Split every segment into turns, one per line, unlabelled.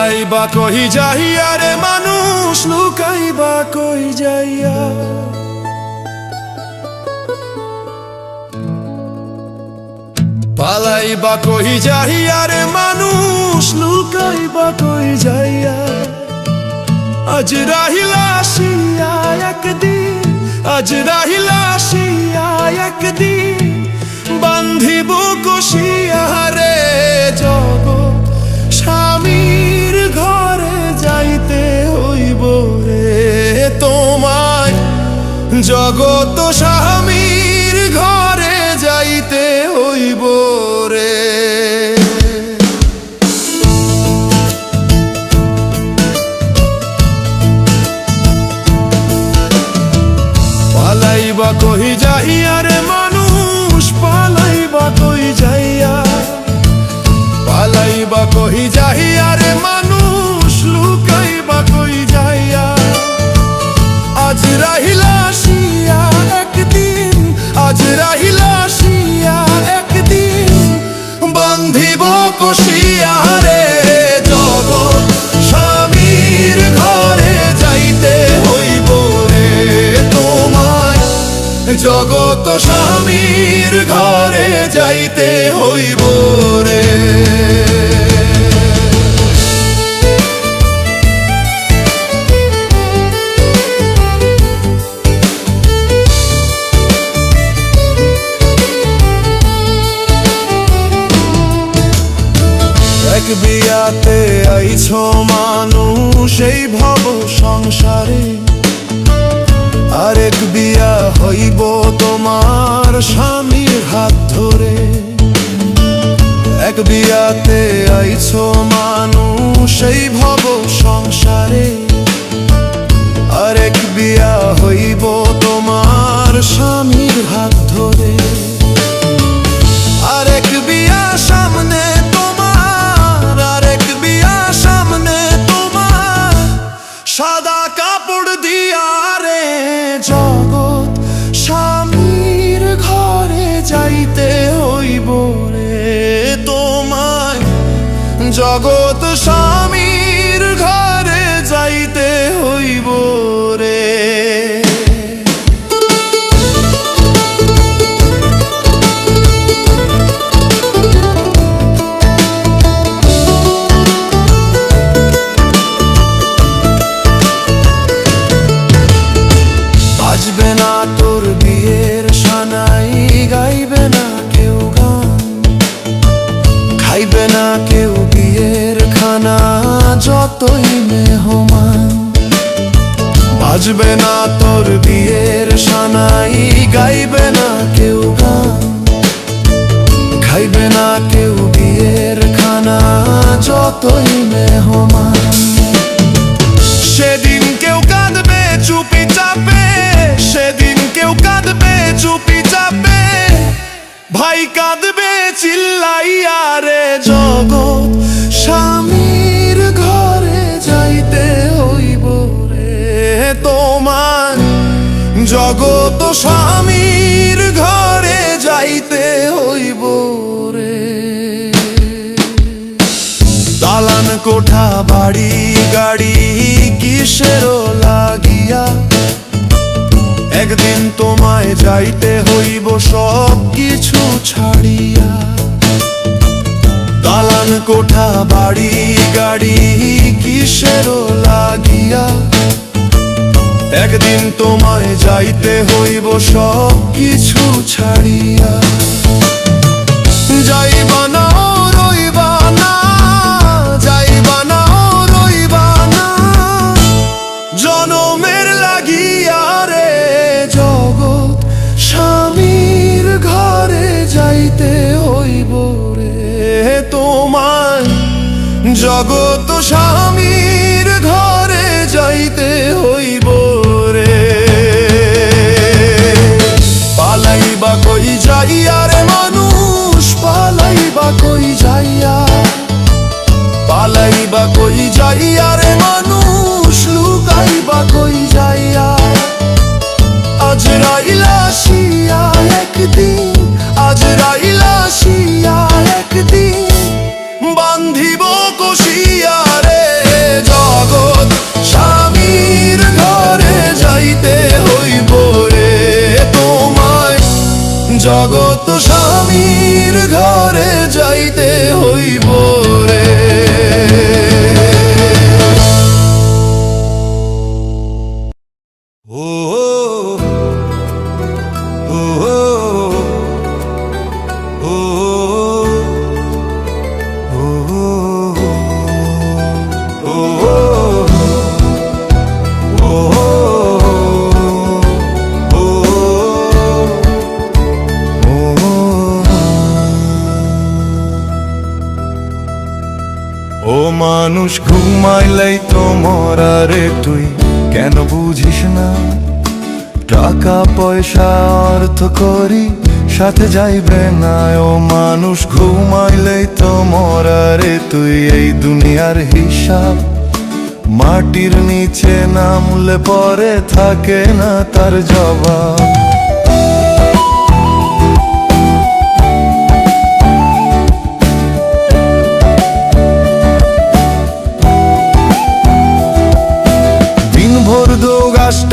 পালাইবা কহি যাইয়া রে মানুষ, লুকাইবা কই যাইয়া। পালাইবা কহি যাইয়া রে মানুষ, লুকাইবা কই যাইয়া। আজ রাহিলা আসিয়া একদিন, আজ রাহিলা আসিয়া একদিন, বান্ধিব কষিয়া রে জগৎ স্বামীর ঘরে যাইতে হইব রে তোমায়, জগৎ স্বামীর ঘরে যাইতে হইব রে। পালাইবা কহি যাইয়া রে মানুষ, পালাইবা কহি যাইয়া। পালাইবা কহি যাইয়া রে মানুষ, লুকাইবা কই যাইয়া। আজ রাহিলা আসিয়া একদিন, আজ রাহিলা আসিয়া একদিন, বান্ধিব কষিয়া রে জগৎ স্বামীর ঘরে যাইতে হইব রে তোমায়, জগৎ স্বামীর ঘরে যাইতে হইব রে। এক বিয়াতে আইছো মানুষ এই ভব সংসারে, আরেক বিয়া হইব তোমার স্বামীর হাত ধরে। এক বিয়াতে আইছো মানুষ এই ভব সংসারে, আরেক বিয়া হইব তোমার স্বামীর হাত ধরে। আরেক বিয়া সামনে তোমার, আরেক বিয়া সামনে তোমার, সাদা কাপড় দিয়া রে জগৎ স্বামীর ঘরে যাইতে হইব রে তোমায়, জগৎ স্বামীর ঘরে যাইতে হইব রে। বাজবে না তোর বিয়ের সানাই, গাইবে না কেউ গান, খাইবে না কেউ বিয়ের খানা, যতই মেহমান। বাজবে না তোর বিয়ের সানাই, গাইবে না কেউ গান, খাইবে না কেউ বিয়ের খানা, যতই মেহমান। সেদিন কেউ কাঁদবে চুপি চাপে, সেদিন কেউ কাঁদবে চুপি চাপে, ভাই কাঁদবে চিল্লাইয়া রে জগৎ স্বামীর ঘরে যাইতে হইব রে তোমার, জগৎ স্বামীর ঘরে যাইতে হইব রে। দালান কোঠা বাড়ি গাড়ি কিসেরও লাগিয়া, একদিন তোমায় যাইতে হইব সব কিছু ছাড়িয়া। দালান কোঠা বাড়ি গাড়ি কিসেরও লাগিয়া, একদিন তোমায় যাইতে হইব সব কিছু ছাড়িয়া। যাইবা না রইবা না, যাইবা না রইবা না, জনমের লাগিয়া রে জগৎ স্বামীর ঘরে যাইতে হইব রে তোমায়, জগৎ স্বামীর ঘরে যাইতে হইব রে। পালাইবা কই যাইয়া রে মানুষ, পালাইবা কই যাইয়া। পালাইবা কই যাইয়া রে মানুষ, লুকাইবা কই যাইয়া। আজ রাহিলা আসিয়া একদিন, আজ রাহিলা আসিয়া একদিন, বান্ধিব কষিয়া রে জগত স্বামীর ঘরে যাইতে হইব রে। ও ও ও ও মানুষ ঘুমাইলেই তো মরা রে, তুই কেন বুঝিস না? টাকা পয়সা অর্থ করি সাথে যাইবে না। ও মানুষ ঘুমাইলেই তো মরা রে, তুই এই দুনিয়ার হিসাব মাটির নিচে নামলে পরে থাকে না তার জবাব। দিনভর 2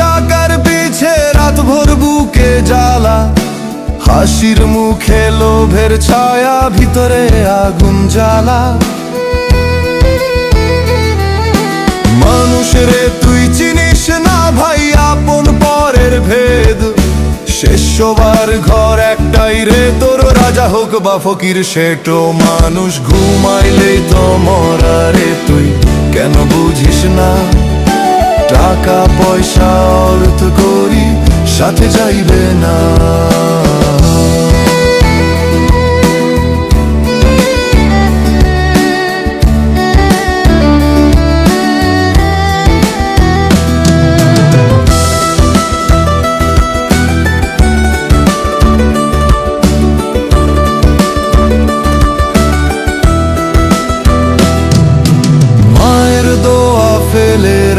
টাকার পিছে রাতভর বুকে জ্বালা, হাসির মুখে লোভের ছায়া, ভিতরে আগুন জ্বালা। মানুষরে তুই চিনিস না ভাই, আপন পরের ভেদ। শেষ সবার ঘর একটাই রে, তোর রাজা হোক বা ফকির শেঠ। ও মানুষ ঘুমাইলেই তো মরা রে, তুই কেন বুঝিস না? টাকা পয়সা অর্থ করি সাথে যাইবে না।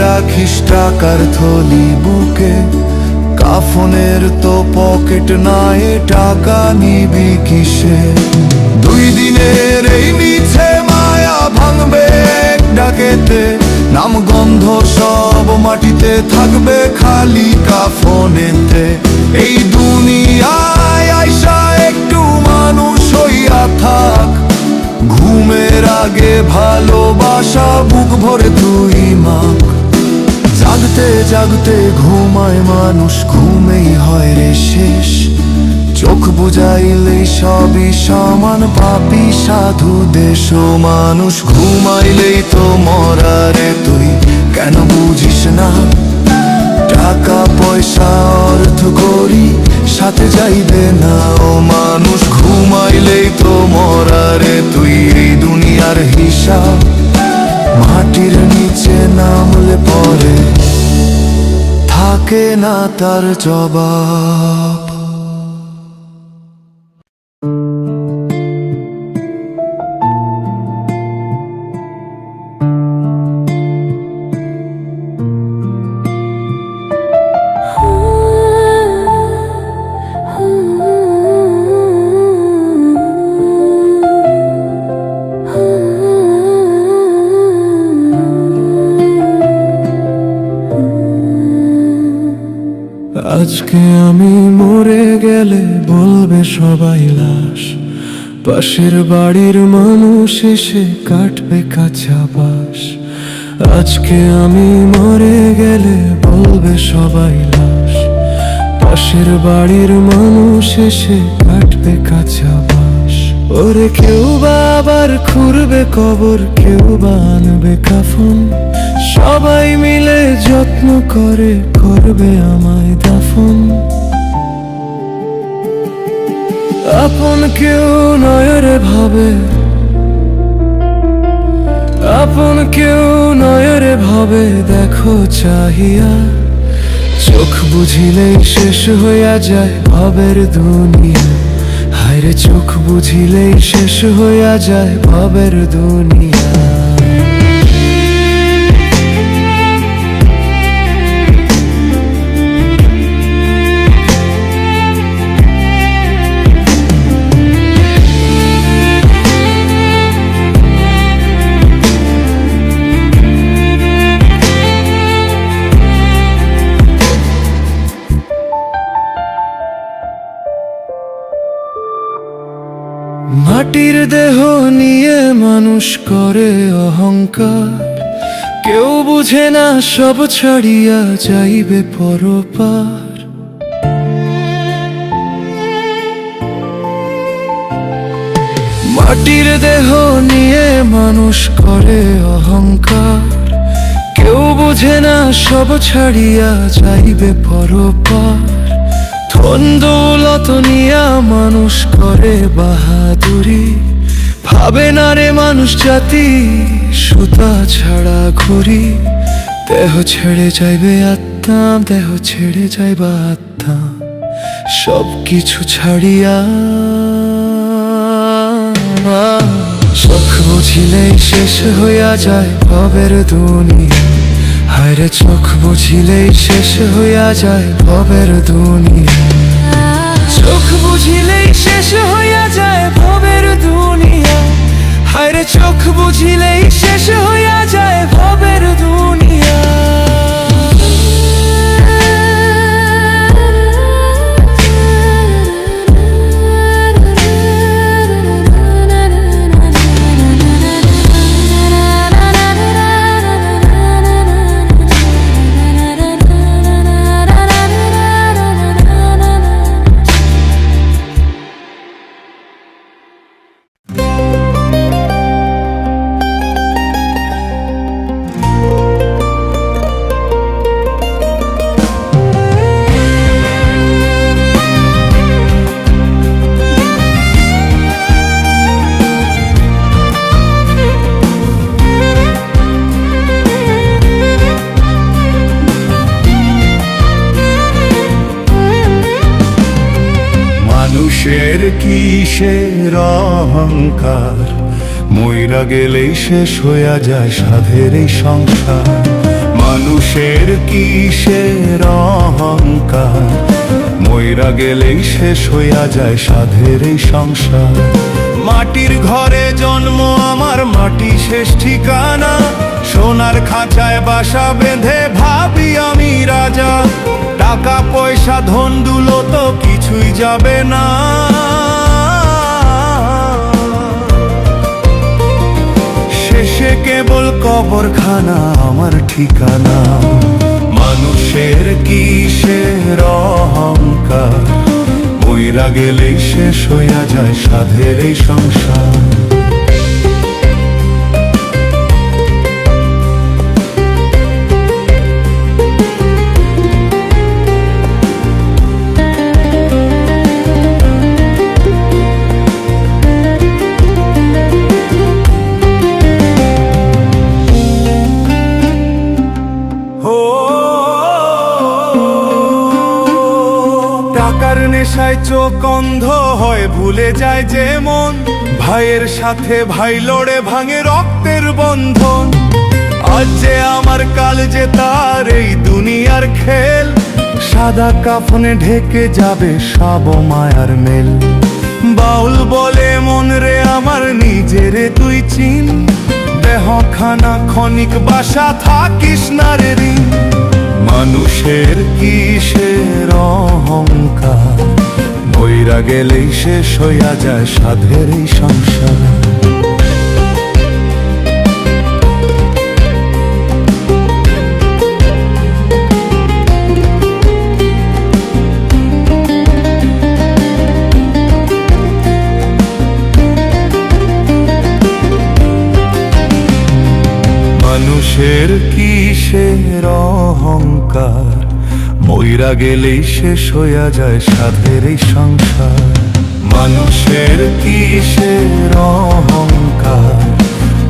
রাখিস টাকার থলি বুকে, কাফনের তো পকেট নাই, টাকা নিবি কিসে? 2 দিনের এই মিছে মায়া ভাঙবে এক ডাকেতে, নাম গন্ধ সব মাটিতে থাকবে খালি কাফনেতে। এই দুনিয়ায় আইসা একটু মানুষ হইয়া থাক, ঘুমের আগে ভালোবাসা বুক ভরে তুই মাখ। জাগতে জাগতে ঘুমায় মানুষ, ঘুমেই হয় রে শেষ। চোখ বুঝাইলেই সবই সমান, পাপী সাধু দেশ। ও মানুষ ঘুমাইলেই তো মরা রে, তুই কেন বুঝিস না? টাকা পয়সা অর্থ করি সাথে যাইবে না। ও মানুষ ঘুমাইলেই তো মরা রে, তুই এই দুনিয়ার হিসাব মাটির নিচে নামলে পরে থাকে না তার জবাব। আজকে আমি মরে গেলে বলবে সবাই লাশ, পাশের বাড়ির মানুষ এসে কাটবে কাঁচা বাঁশ। আজকে আমি মরে গেলে বলবে সবাই লাশ, পাশের বাড়ির মানুষ এসে কাটবে কাঁচা বাঁশ। ওরে কেউ বা আবার খুঁড়বে কবর, কেউ বা আনবে কাফন, সবাই মিলে যত্ন করে করবে আমায় দাফন। আপন কেউ নয় রে ভাবে, আপন কেউ নয় রে ভাবে, দেখো চাহিয়া। চোখ বুঝিলেই শেষ হইয়া যায় ভবের দুনিয়া, হায়রে চোখ বুঝিলেই শেষ হইয়া যায় ভবের দুনিয়া। মাটির দেহ নিয়ে মানুষ করে অহংকার, কেউ বুঝে না সব ছাড়িয়া যাইবে পরপার। মাটির দেহ নিয়ে মানুষ করে অহংকার, কেউ বুঝে না সব ছাড়িয়া যাইবে পরপার। ধন দৌলত নিয়া মানুষ করে বাহাদুরি, ভাবে না রে মানুষ জাতি সুতা ছাড়া ঘুরি। দেহ ছেড়ে যাইবে আত্মা, দেহ ছেড়ে যাইবা আত্মা, সব কিছু ছাড়িয়া। চোখ বুঝিলেই শেষ হইয়া যায় ভবের দুনিয়া, হায়রে চোখ বুঝিলেই শেষ হইয়া যায় ভবের দুনিয়া। চোখ বুঝিলেই শেষ হইয়া যায় ভবের দুনিয়া, হায়রে চোখ বুঝিলেই শেষ হইয়া যায় ভবের দুনিয়া। মানুষের কিসের অহংকার, মইরা গেলেই শেষ হইয়া যায় সাধের এই সংসার। মানুষের কিসের অহংকার, মইরা গেলেই শেষ হইয়া যায় সাধের এই সংসার। মাটির ঘরে জন্ম আমার, মাটি শেষ ঠিকানা, সোনার খাঁচায় বাসা বেঁধে ভাবি আমি রাজা। টাকা পয়সা ধন দৌলত কিছুই যাবে না, শেষে কেবল কবরখানা আমার ঠিকানা। মানুষের কিসের অহংকার, মইরা গেলেই শেষ হইয়া যায় সাধের এই সংসার। টাকার নেশায় চোখ অন্ধ হয়, ভুলে যায় যে মন, ভাইয়ের সাথে ভাই লড়ে ভাঙে রক্তের বন্ধন। আজ যে আমার কাল যে তার এই দুনিয়ার খেল, সাদা কাফনে ঢেকে যাবে সব মায়ার মেল। বাউল বলে মন রে আমার নিজেরে তুই চিন, দেহ খানা ক্ষণিক বাসা থাকিস না রে ঋণ। মানুষের কিসের অহংকার, মইরা গেলেই শেষ হইয়া যায় সাধের এই সংসার। মানুষের কিসের অহংকার, মইরা গেলেই শেষ হইয়া যায় সাধের এই সংসার। মানুষের কিসের অহংকার,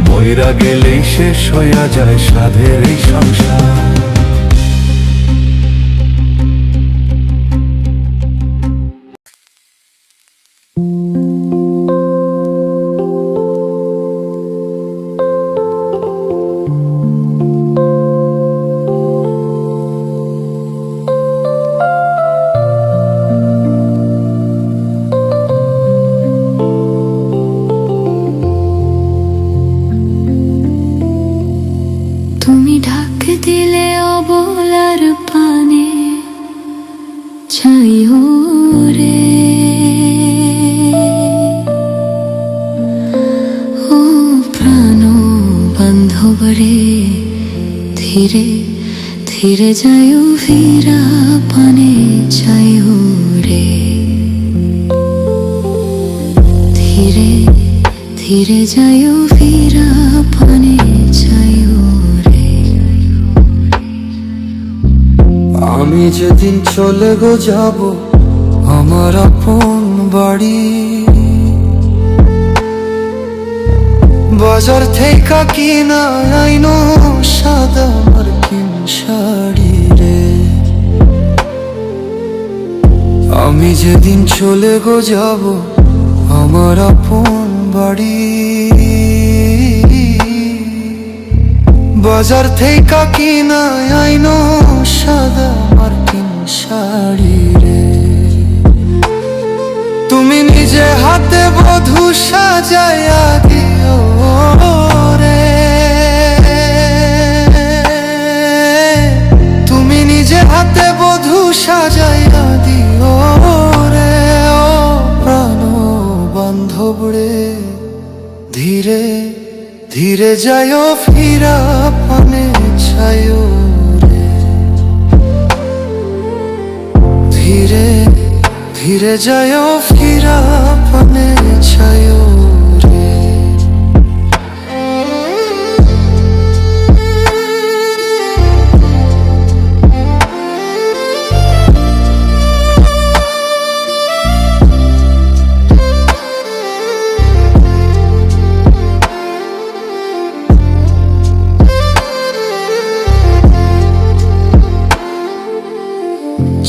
মইরা গেলেই শেষ হইয়া যায় সাধের এই সংসার।
তুমি ঢাক দিলে ধীরে ধীরে যায়ো ফিরা পানে চাইও রে, ধীরে ধীরে যায়ো ফিরা পানে চাইও রে।
আমি যেদিন চলে গো যাব আমার আপন বাড়ি, বাজার থেকে কিনা আইনো সাদা মার্কিন শাড়ি রে। আমি যেদিন চলে গো যাব আমার আপন বাড়ি, বাজার থেকে কিনা আইনো সাদা মার্কিন শাড়ি রে। তুমি নিজে হাতে বধূ সাজায়া দিও রে, তুমি নিজে হাতে বধূ সাজায়া দিও রে। ও প্রাণ বান্ধব রে, ধীরে ধীরে যায়ো ফিরা পানে চাইও রে, ধীরে ধীরে যায়ো ফিরা পানে চাইও রে।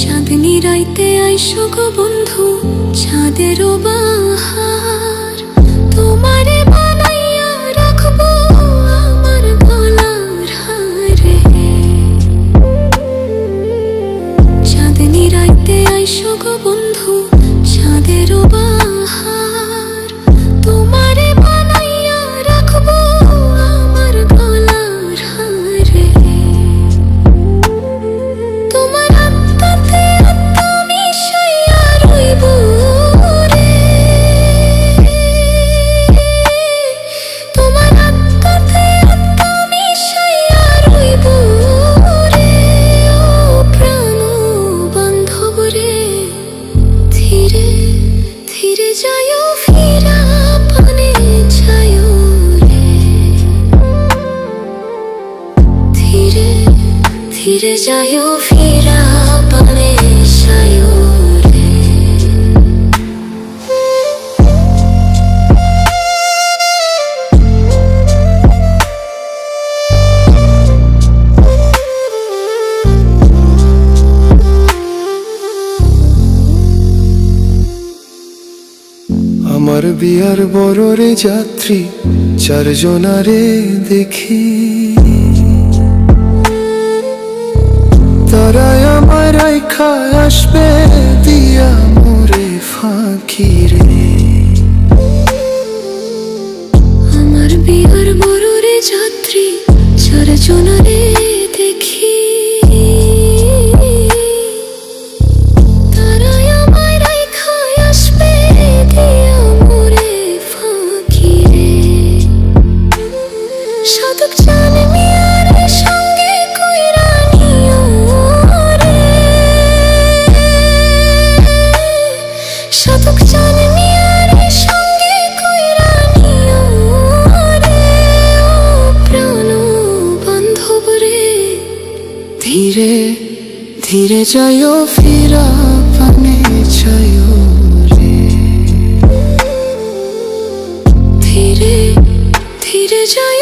চাঁদনি রাইতে আইসো গো বন্ধু চাঁদেরও বাহার, তোমারে বানাইয়া রাখবো আমার গলার হারে। চাঁদনি রাইতে আইসো গো বন্ধু চাঁদেরও বাহার, তোমারে বানাইয়া রাখবো আমার গলার হারে। তোমার আত্মাতে আত্মা মিশাইয়া রইব রে, তোমার আত্মাতে আত্মা মিশাইয়া রইব রে। ও প্রাণ বান্ধব রে, ধীরে ধীরে যায়ো ফিরা পানে চাইও রে, ধীরে ধীরে যায়ো ফিরা পানে চাইও রে।
আমার বিয়ার বড় রে যাত্রী চারজনারে দেখি, তারাই আমার রাইখা আসবে দিয়া মোরে ফাঁকি রে।
আমার বিয়ার বড় রে যাত্রী চারজনারে দেখি, তারাই আমায় রাইখা আসবে দিয়া মোরে ফাঁকি রে। সাধক চান মিয়ার সঙ্গে কইরা নিও রে, সাধক চান মিয়ার সঙ্গে কইরা নিও রে। ও প্রাণ বান্ধব রে,
ধীরে ধীরে যায়ো ফিরা পানে চাইও রে,
ধীরে ধীরে যাই